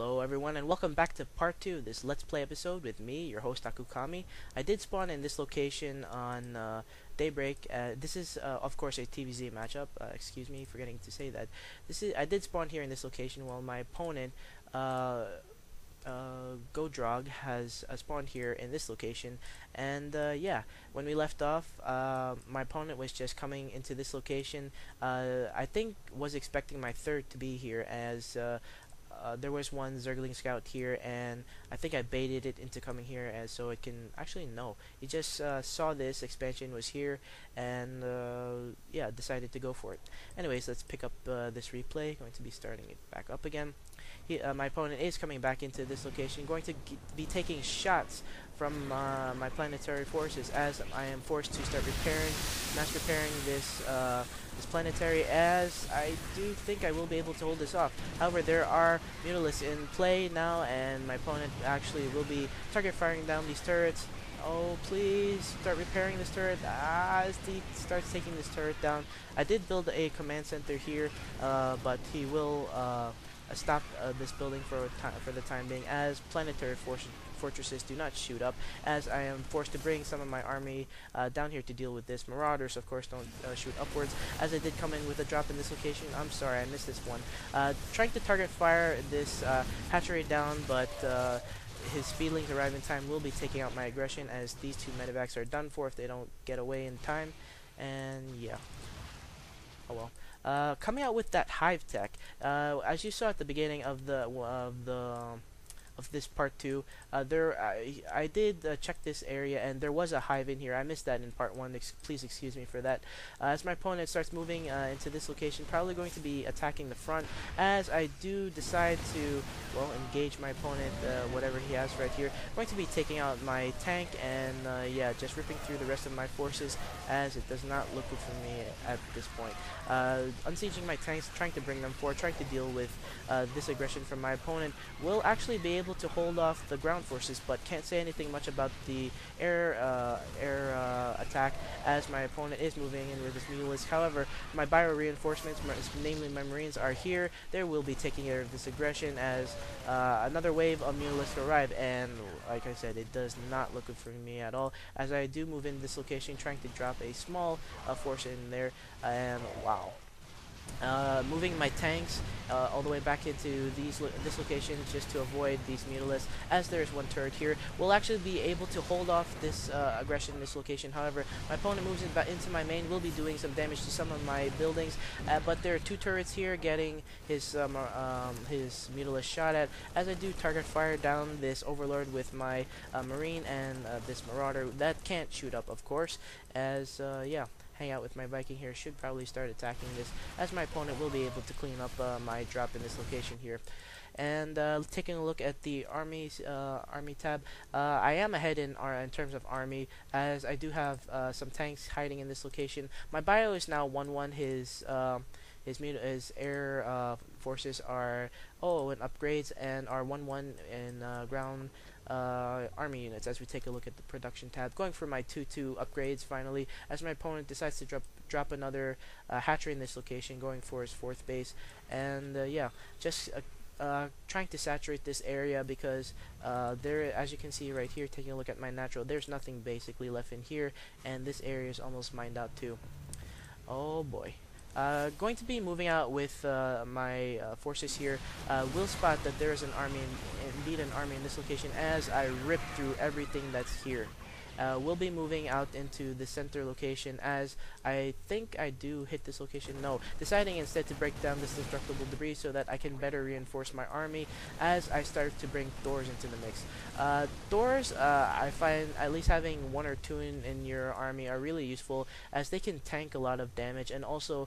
Hello everyone and welcome back to part 2 of this Let's Play episode with me, your host Akukami. I did spawn in this location on Daybreak. This is of course a TvZ matchup. Excuse me, forgetting to say that. I did spawn here in this location while my opponent GGoDrog has spawned here in this location. And yeah, when we left off, my opponent was just coming into this location. I think was expecting my third to be here as there was one Zergling scout here, and I think I baited it into coming here as so it can actually no. He just saw this expansion was here and yeah, decided to go for it. Anyways, let's pick up this replay. Going to be starting it back up again. My opponent is coming back into this location, going to be taking shots from my planetary forces as I am forced to start mass repairing this planetary, as I do think I will be able to hold this off. However, there are Mutalisks in play now, and my opponent actually will be target firing down these turrets. Oh, please start repairing this turret. As he starts taking this turret down. I did build a command center here, but he will stop this building for the time being, as planetary fortresses do not shoot up, as I am forced to bring some of my army down here to deal with this. Marauders, of course, don't shoot upwards, as I did come in with a drop in this location. I'm sorry, I missed this one. Trying to target fire this hatchery down, but his speedlings arrive in time will be taking out my aggression, as these two medevacs are done for if they don't get away in time. And yeah. Oh well. Coming out with that hive tech, as you saw at the beginning of this part 2, I did check this area, and there was a hive in here. I missed that in part 1. Please excuse me for that. As my opponent starts moving into this location, probably going to be attacking the front, as I do decide to, well, engage my opponent, whatever he has right here. Going to be taking out my tank, and yeah, just ripping through the rest of my forces, as it does not look good for me at this point. Unsieging my tanks, trying to bring them forward, trying to deal with this aggression from my opponent. Will actually be able to hold off the ground forces, but can't say anything much about the air attack, as my opponent is moving in with his Mutalisk. However, my bio reinforcements, namely my Marines, are here. They will be taking care of this aggression as another wave of Mutalisk arrive, and like I said, it does not look good for me at all, as I do move in this location trying to drop a small force in there, and wow. Moving my tanks all the way back into this location just to avoid these Mutalisks, as there is one turret here. We'll actually be able to hold off this aggression in this location. However, my opponent moves it back into my main, will be doing some damage to some of my buildings, but there are two turrets here getting his Mutalisk shot at, as I do target fire down this Overlord with my Marine and this Marauder. That can't shoot up, of course, as yeah. Hang out with my Viking here, should probably start attacking this, as my opponent will be able to clean up my drop in this location here. And taking a look at the army tab, I am ahead in terms of army, as I do have some tanks hiding in this location. My bio is now 1-1. His air forces are in upgrades, and are 1-1 in ground army units. As we take a look at the production tab, going for my 2-2 upgrades finally, as my opponent decides to drop another hatchery in this location, going for his 4th base. And yeah, just trying to saturate this area, because there, as you can see right here, taking a look at my natural, there's nothing basically left in here, and this area is almost mined out too. Oh boy. Going to be moving out with my forces here. Will spot that there is an army, indeed an army in this location, as I rip through everything that's here. We'll be moving out into the center location, as I think I do hit this location. No, deciding instead to break down this destructible debris so that I can better reinforce my army, as I start to bring Thors into the mix. Thors, I find at least having 1 or 2 in your army are really useful, as they can tank a lot of damage and also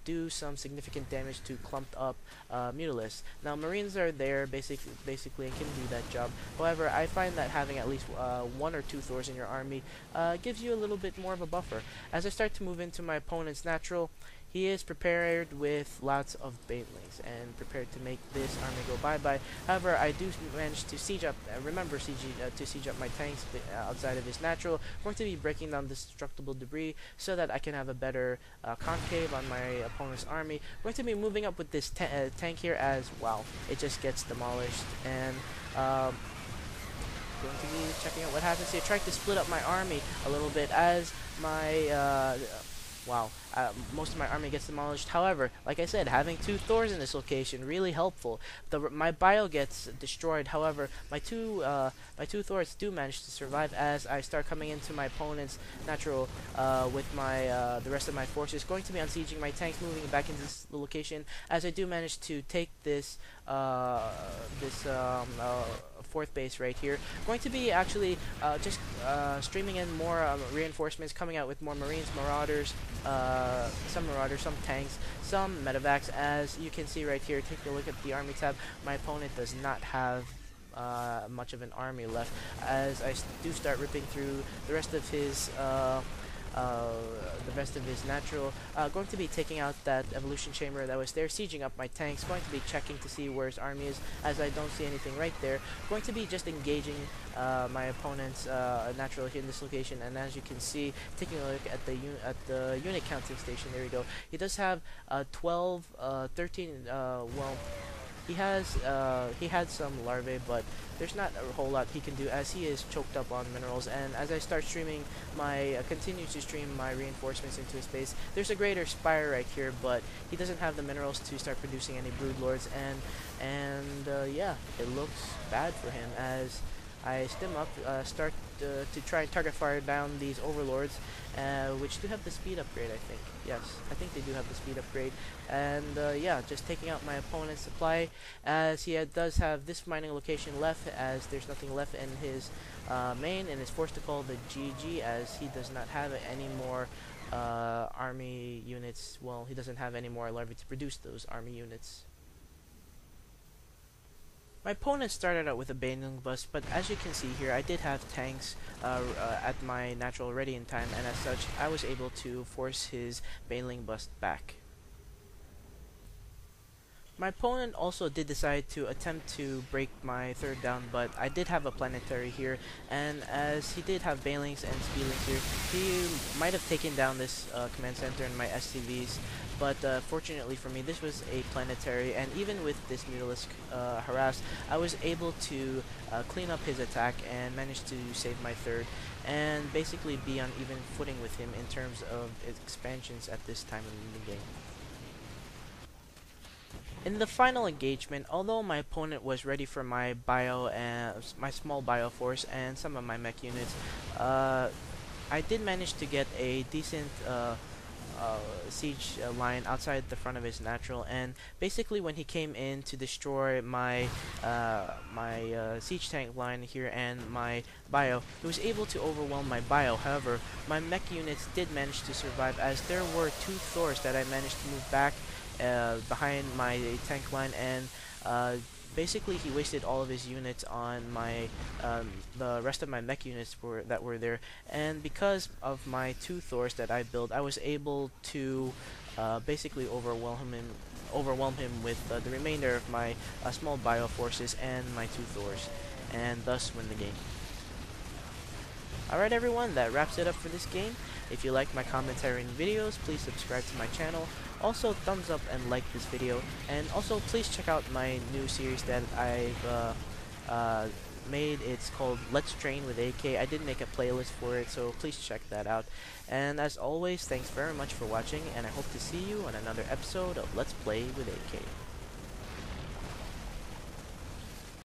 do some significant damage to clumped up Mutalisks. Now, Marines are there basically and can do that job. However, I find that having at least 1 or 2 Thors in your army gives you a little bit more of a buffer. As I start to move into my opponent's natural, he is prepared with lots of banelings and prepared to make this army go bye-bye. However, I do manage to siege up, to siege up my tanks outside of his natural. I'm going to be breaking down this destructible debris so that I can have a better concave on my opponent's army. I'm going to be moving up with this tank here as, wow, it just gets demolished. And going to be checking out what happens here. Trying to split up my army a little bit as my most of my army gets demolished. However, like I said, having two Thors in this location really helpful. My bio gets destroyed. However, my two Thors do manage to survive as I start coming into my opponent's natural with my the rest of my forces. Going to be unsieging my tanks, moving back into this location as I do manage to take this fourth base right here. Going to be actually just streaming in more reinforcements, coming out with more Marines, Marauders, some tanks, some medevacs. As you can see right here, take a look at the army tab. My opponent does not have much of an army left as I do start ripping through the rest of his natural. Going to be taking out that evolution chamber that was there, sieging up my tanks. Going to be checking to see where his army is as I don't see anything right there. Going to be just engaging my opponent's natural here in this location, and as you can see, taking a look at the unit counting station, there we go. He does have 12, 13, well, he had some larvae, but there's not a whole lot he can do as he is choked up on minerals. And as I start streaming continue to stream my reinforcements into his base, there's a greater spire right here, but he doesn't have the minerals to start producing any broodlords, and yeah, it looks bad for him as I stim up, start to try and target fire down these overlords, which do have the speed upgrade, I think. Yes, I think they do have the speed upgrade. And yeah, just taking out my opponent's supply as he does have this mining location left, as there's nothing left in his main, and is forced to call the GG as he does not have any more army units. Well, he doesn't have any more larvae to produce those army units. My opponent started out with a baneling bust, but as you can see here, I did have tanks at my natural ready in time, and as such, I was able to force his baneling bust back. My opponent also did decide to attempt to break my third down, but I did have a planetary here, and as he did have banelings and speedlings here, he might have taken down this command center and my SCVs, but fortunately for me, this was a planetary, and even with this Mutalisk harass, I was able to clean up his attack and manage to save my third, and basically be on even footing with him in terms of expansions at this time in the game. In the final engagement, although my opponent was ready for my bio and my small bio force and some of my mech units, I did manage to get a decent siege line outside the front of his natural, and basically when he came in to destroy my siege tank line here and my bio, he was able to overwhelm my bio. However, my mech units did manage to survive as there were two Thors that I managed to move back behind my tank line, and basically he wasted all of his units on my the rest of my mech units that were there, and because of my two Thors that I built, I was able to basically overwhelm him with the remainder of my small bio forces and my two Thors, and thus win the game. Alright everyone, that wraps it up for this game. If you like my commentary and videos, please subscribe to my channel. Also, thumbs up and like this video. And also, please check out my new series that I've made. It's called Let's Train with AK. I did make a playlist for it, so please check that out. And as always, thanks very much for watching, and I hope to see you on another episode of Let's Play with AK.